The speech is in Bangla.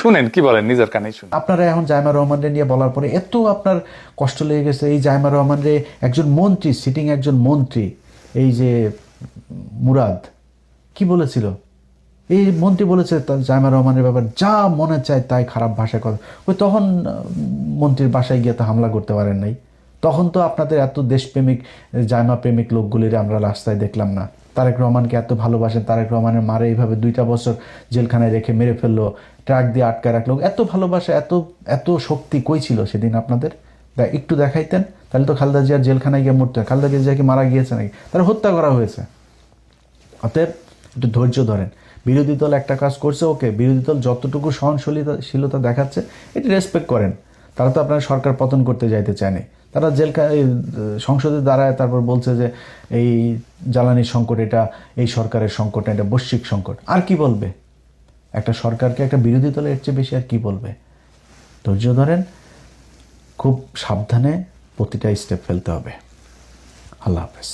শুনেন কি বলেন, নিজের কানেই শুনেন। আপনারা এখন জাইমা রহমানরে নিয়ে বলার পরে এত আপনার কষ্ট লেগে গেছে। এই জাইমা রহমানরে একজন মন্ত্রী, সিটিং একজন মন্ত্রী, এই যে মুরাদ কি বলেছিল, এই মন্ত্রী বলেছে জাইমা রহমানের ব্যাপার যা মনে চায় তাই খারাপ ভাষায় কথা। ওই তখন মন্ত্রীর বাসায় গিয়ে তো হামলা করতে পারেন নাই। তখন তো আপনাদের এত দেশপ্রেমিক জাইমা প্রেমিক লোকগুলির আমরা রাস্তায় দেখলাম না। তারেক রহমানকে এত ভালোবাসেন, তারেক রহমানের মারে এইভাবে 2টা বছর জেলখানায় রেখে মেরে ফেললো, ট্রাক দিয়ে আটকায় রাখলো। এত ভালোবাসা, এত এত শক্তি কই ছিল সেদিন আপনাদের? একটু দেখাইতেন তাহলে তো খালেদা জিয়ার জেলখানায় গিয়ে মরতেন। খালেদা জিয়া কি মারা গিয়েছে নাকি? তারা হত্যা করা হয়েছে। অতএব একটু ধৈর্য ধরেন। বিরোধী দল একটা কাজ করছে, ওকে, বিরোধী দল যতটুকু সহনশীলতা দেখাচ্ছে এটি রেসপেক্ট করেন। তারা তো আপনার সরকার পতন করতে যাইতে চায়নি। তারা সংসদে দাঁড়ায় তারপর বলছে যে এই জ্বালানি সংকট এটা এই সরকারের সংকট না, এটা বৈশ্বিক সংকট। আর কি বলবে একটা সরকারকে? একটা বিরোধী দলের চেয়ে বেশি আর কি বলবে? ধৈর্য ধরেন, খুব সাবধানে প্রতিটা স্টেপ ফেলতে হবে। আল্লাহ হাফেজ।